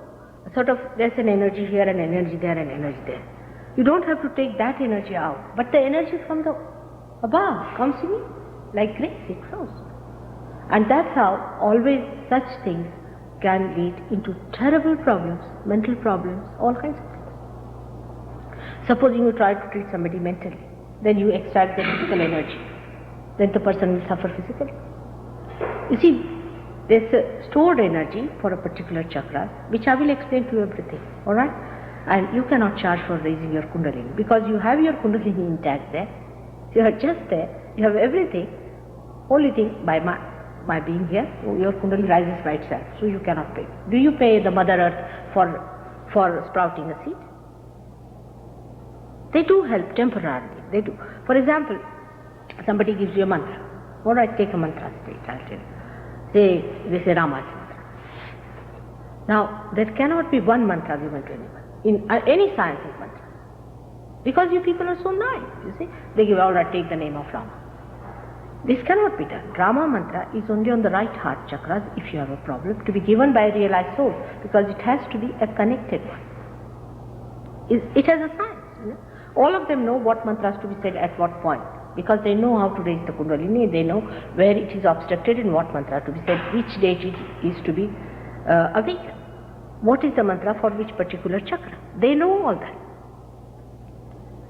there's an energy here, an energy there, an energy there. You don't have to take that energy out, but the energy from the above comes in you, like grace, it flows. And that's how always such things can lead into terrible problems, mental problems, all kinds of things. Supposing you try to treat somebody mentally, then you extract their physical energy, then the person will suffer physically. You see, There's a stored energy for a particular chakra, which I will explain to you everything, alright? And you cannot charge for raising your kundalini, because you have your kundalini intact there. You are just there, you have everything. Only thing, by being here, your kundalini rises by itself, so you cannot pay. Do you pay the Mother Earth for sprouting a seed? They do help temporarily, they do. For example, somebody gives you a mantra. Alright, take a mantra straight, I'll tell you. They say Rama's mantra. Now, there cannot be one mantra given to anyone, in any scientific mantra. Because you people are so nice, you see. They give, alright, take the name of Rama. This cannot be done. Rama mantra is only on the right heart chakras, if you have a problem, to be given by a realized soul, because it has to be a connected one. It has a science, you know. All of them know what mantras to be said at what point, because they know how to raise the kundalini, they know where it is obstructed and what mantra to be said, which date it is to be awakened. What is the mantra for which particular chakra? They know all that.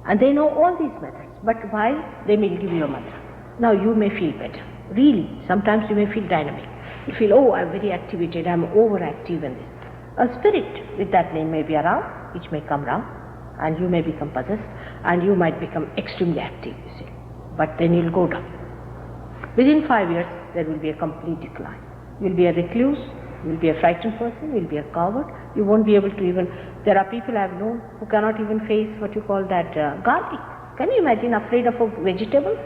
And they know all these methods, but why? They may give you a mantra. Now you may feel better. Really, sometimes you may feel dynamic. You feel, oh, I'm very activated, I'm overactive in this. A spirit with that name may be around, which may come round, and you may become possessed, and you might become extremely active, you see. But then you'll go down. Within 5 years, there will be a complete decline. You'll be a recluse, you'll be a frightened person, you'll be a coward, you won't be able to even, there are people I've known who cannot even face what you call that garlic. Can you imagine, afraid of a vegetable?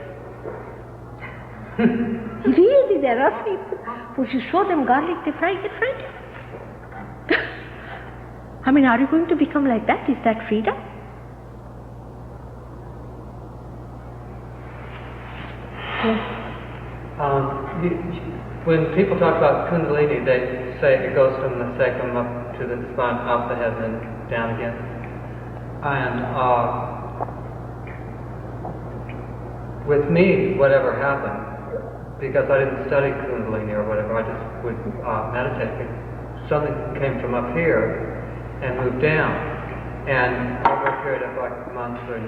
Really, there are people who, if you show them garlic, they get frightened. I mean, are you going to become like that? Is that freedom? When people talk about kundalini, they say it goes from the sacrum up to the spine, up the head, and then down again. And with me, whatever happened, because I didn't study kundalini or whatever, I just would meditate. Something came from up here and moved down, and over a period of like months in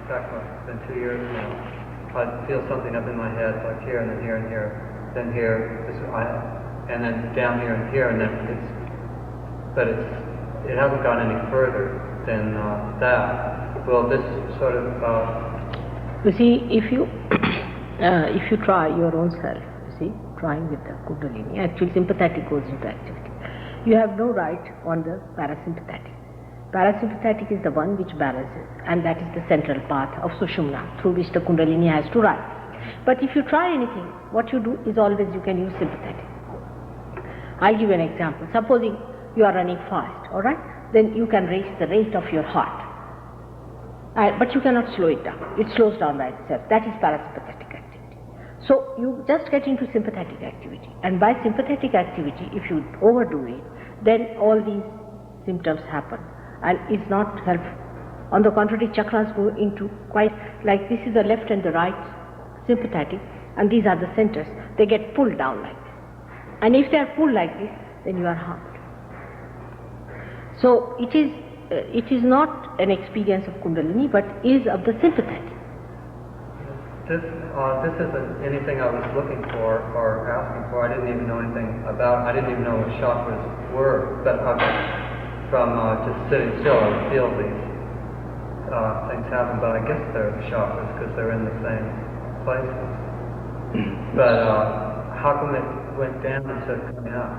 fact, it's been 2 years now, I feel something up in my head, like here and then here and here, then here, and then down here and here, and then it hasn't gone any further than that. Well, this sort of you see, if you try your own self, you see, trying with the kundalini, actually sympathetic goes into activity. You have no right on the parasympathetic. Parasympathetic is the one which balances, and that is the central path of Sushumna, through which the kundalini has to rise. But if you try anything, what you do is always you can use sympathetic. I'll give you an example. Supposing you are running fast, alright? Then you can raise the rate of your heart. But you cannot slow it down. It slows down by itself. That is parasympathetic activity. So you just get into sympathetic activity. And by sympathetic activity, if you overdo it, then all these symptoms happen. And it's not helpful. On the contrary, chakras go into quite, like this is the left and the right, sympathetic, and these are the centers. They get pulled down like this. And if they are pulled like this, then you are harmed. So it is not an experience of kundalini, but is of the sympathetic. This isn't anything I was looking for or asking for. I didn't even know anything about. I didn't even know what chakras were. But from just sitting still, I feel these things happen. But I guess they're the chakras because they're in the same places. But how come it went down instead of coming up?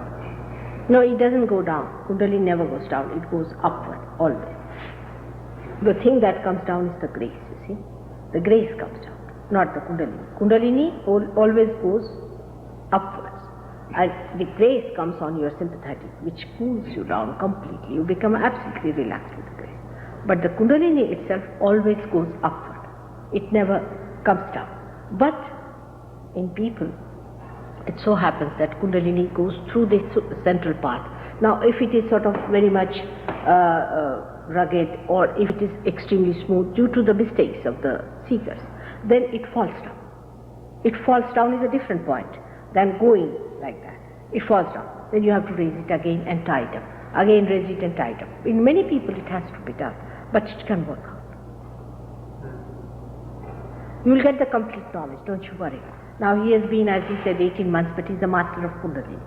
No, it doesn't go down. Kundalini never goes down. It goes upward always. The thing that comes down is the grace. You see, the grace comes down, not the kundalini. Kundalini always goes upwards, and the grace comes on your sympathetic, which cools you down completely. You become absolutely relaxed with the grace. But the kundalini itself always goes upward. It never comes down. But in people, it so happens that kundalini goes through the central part. Now, if it is sort of very much rugged, or if it is extremely smooth due to the mistakes of the seekers, then it falls down. It falls down is a different point than going like that. It falls down. Then you have to raise it again and tie it up. Again raise it and tie it up. In many people it has to be done, but it can work out. You will get the complete knowledge, don't you worry. Now he has been, as he said, 18 months, but he's a master of Kundalini.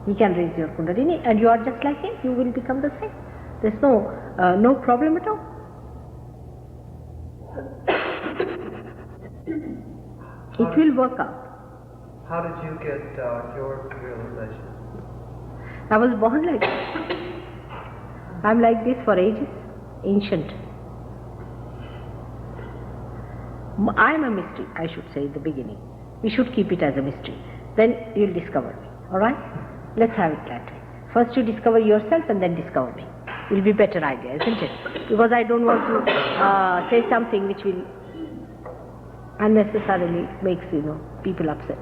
He can raise your Kundalini, and you are just like him. You will become the same. There's no problem at all. It will work out. How did you get your realization? I was born like this. I'm like this for ages, ancient. I'm a mystery, I should say in the beginning. We should keep it as a mystery. Then you'll discover me, alright? Let's have it that way. First you discover yourself and then discover me. Will be better idea, isn't it? Because I don't want to say something which will unnecessarily makes, people upset.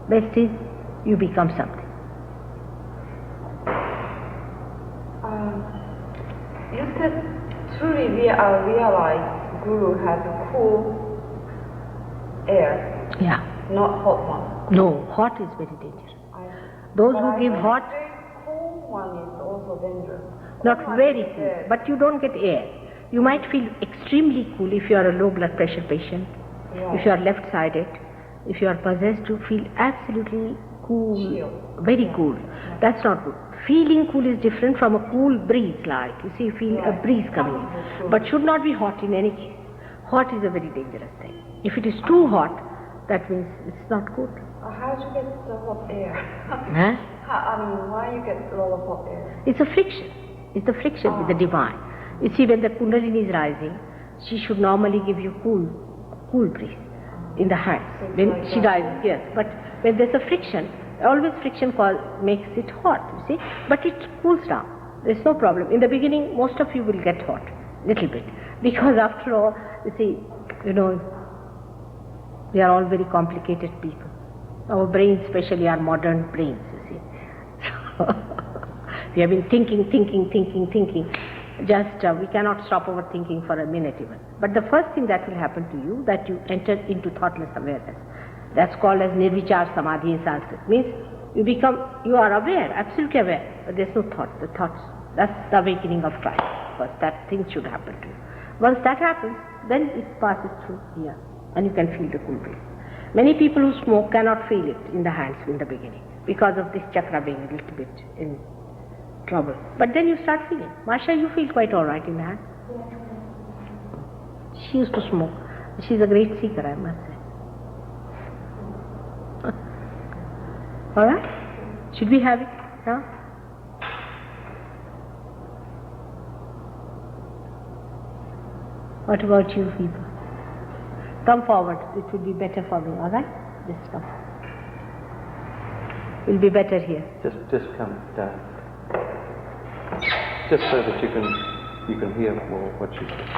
Best is you become something. You said truly we are realized Guru has a cool air, Yeah. not hot one. No, hot is very dangerous. Those who give hot, Very cool one is also dangerous. not Cool one very is cool, there. but you don't get air. You might feel extremely cool if you are a low blood pressure patient, if you are left-sided, if you are possessed, you feel absolutely cool, very cool. That's not good. Feeling cool is different from a cool breeze, like you see, you feel a breeze coming in, but should not be hot in any case. Hot is a very dangerous thing. If it is too hot, that means it's not good. How do you get so hot air? Huh? Why you get a lot of hot air? It's a friction. It's the friction with the divine. You see, when the Kundalini is rising, she should normally give you cool breeze in the hands. When she rises, yes. But when there's a friction, always friction makes it hot, you see. But it cools down. There's no problem. In the beginning, most of you will get hot, little bit. Because after all, you see, we are all very complicated people. Our brains, especially our modern brains, you see. We have been thinking. Just, we cannot stop our thinking for a minute even. But the first thing that will happen to you, that you enter into thoughtless awareness. That's called as Nirvichar Samadhi in Sanskrit. Means you are aware, absolutely aware, but there's no thought. The thoughts, that's the awakening of Christ. First, that thing should happen to you. Once that happens, then it passes through here, and you can feel the cool breeze. Many people who smoke cannot feel it in the hands in the beginning, because of this chakra being a little bit in trouble. But then you start feeling. Masha, you feel quite alright in the hand. She used to smoke. She's a great seeker, I must say. Alright? Should we have it now? What about you people? Come forward. It will be better for me, alright? Just come. It will be better here. Just come down. Just so that you can hear more what she says.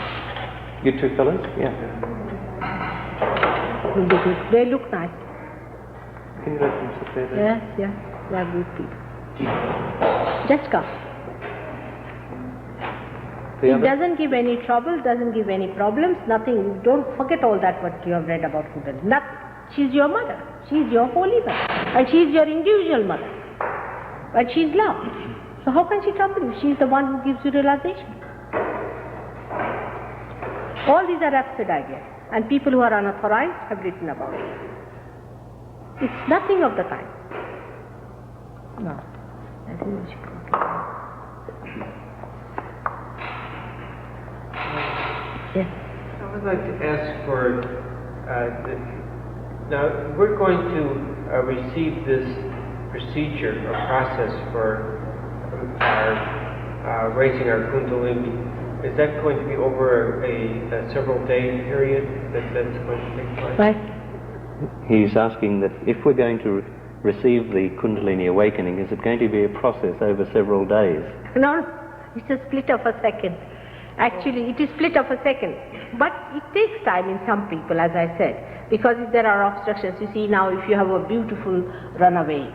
You two fellows? Yeah. It will be good. They look nice. Can you let them sit there? Yes, they are good people. Just come. It doesn't give any trouble, doesn't give any problems, nothing. Don't forget all that what you have read about Kundalini. Nothing. She's your mother. She's your holy mother. And she's your individual mother. But she's love. So how can she trouble you? She's the one who gives you realization. All these are absurd ideas. And people who are unauthorized have written about it. It's nothing of the kind. No. I think we should go. Yes. I would like to ask for, now we're going to receive this procedure or process for our raising our Kundalini. Is that going to be over a several day period that's going to take place? Right. He's asking that if we're going to receive the Kundalini awakening, is it going to be a process over several days? No, it's a split of a second. Actually, it is split of a second. But it takes time in some people, as I said, because if there are obstructions, you see now if you have a beautiful runaway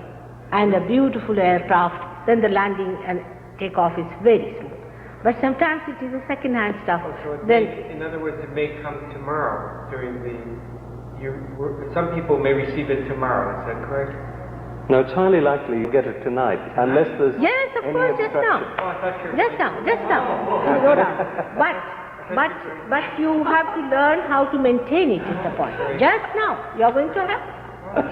and a beautiful aircraft, then the landing and takeoff is very smooth. But sometimes it is a second-hand stuff. So then, in other words, it may come tomorrow during some people may receive it tomorrow, is that correct? No, it's highly likely you get it tonight, unless there's yes, of any course, just now. obstruction. Oh, I thought you were... Just now. You go down. But But you have to learn how to maintain it is the point. Just now you are going to have.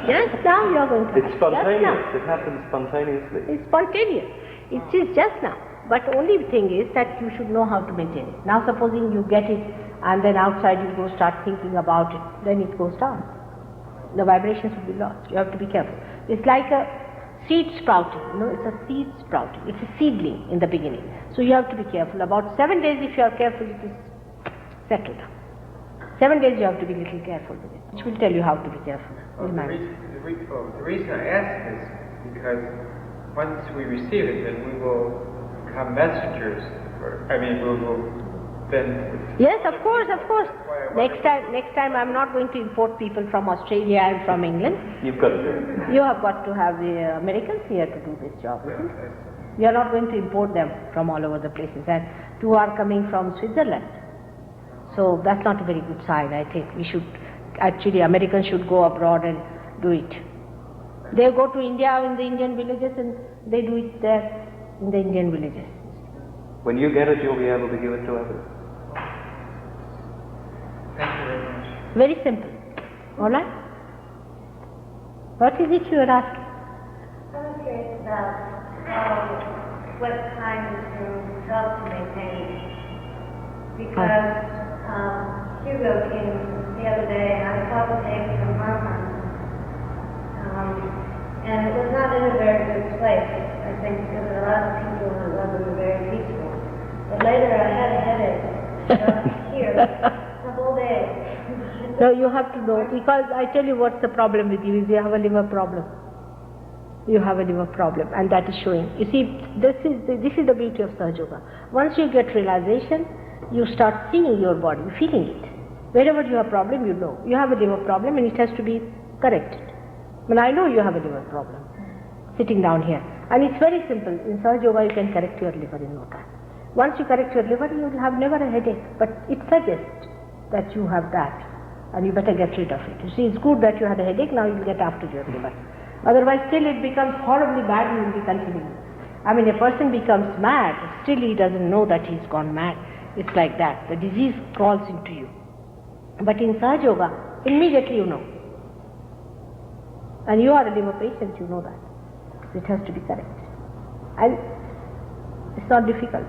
Just now you are going to have. It's spontaneous. It happens spontaneously. It's spontaneous. It is just now. But only thing is that you should know how to maintain it. Now supposing you get it and then outside you go start thinking about it, then it goes down. The vibrations will be lost. You have to be careful. It's like a seed sprouting. It's a seed sprouting. It's a seedling in the beginning. So you have to be careful. About 7 days if you are careful, it is settled down. 7 days you have to be a little careful with it, which will tell you how to be careful. The reason I ask is because once we receive it, then we will become messengers. We will then. Yes, of course. Next time I'm not going to import people from Australia and from England. You've got to do it. You have got to have the Americans here to do this job. Isn't it? We are not going to import them from all over the places, and 2 are coming from Switzerland. So that's not a very good sign. I think we should actually, Americans should go abroad and do it. They go to India in the Indian villages and they do it there in the Indian villages. When you get it, you'll be able to give it to others. Thank you very much. Very simple. All right? What is it you are asking? I'm curious about what kind you help to maintain. Because Hugo came the other day and I saw the tape from Harvard. And it was not in a very good place, I think, because a lot of people in London were very peaceful. But later I had a headache here the whole day. No, you have to know, because I tell you what's the problem with you is you have a liver problem. You have a liver problem, and that is showing. You see, this is the beauty of Sahaja Yoga. Once you get realization, you start seeing your body, feeling it. Wherever you have problem, you know. You have a liver problem and it has to be corrected. But I know you have a liver problem, sitting down here. And it's very simple. In Sahaja Yoga, you can correct your liver in no time. Once you correct your liver, you will have never a headache. But it suggests that you have that, and you better get rid of it. You see, it's good that you had a headache, now you will get after your liver. Otherwise, still it becomes horribly bad and you will be continuing. I mean, a person becomes mad, still he doesn't know that he's gone mad. It's like that. The disease crawls into you. But in Sahaja Yoga, immediately you know. And you are a liver patient, you know that. It has to be corrected. And it's not difficult.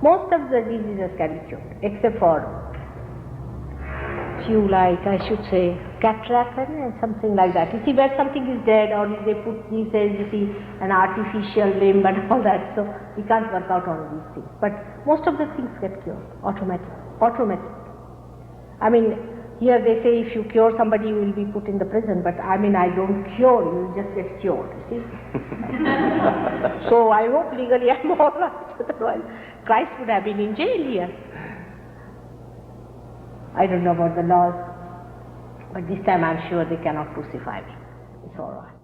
Most of the diseases can be cured, except for few, like I should say, cataract and something like that. You see, where something is dead, or they put, he says, you see, an artificial limb and all that, so we can't work out all these things. But most of the things get cured, automatic. I mean, here they say if you cure somebody, you will be put in the prison, but I mean, I don't cure, you just get cured, you see. So I hope legally I'm all right, otherwise Christ would have been in jail here. I don't know about the laws, but this time I'm sure they cannot crucify me. It's all right.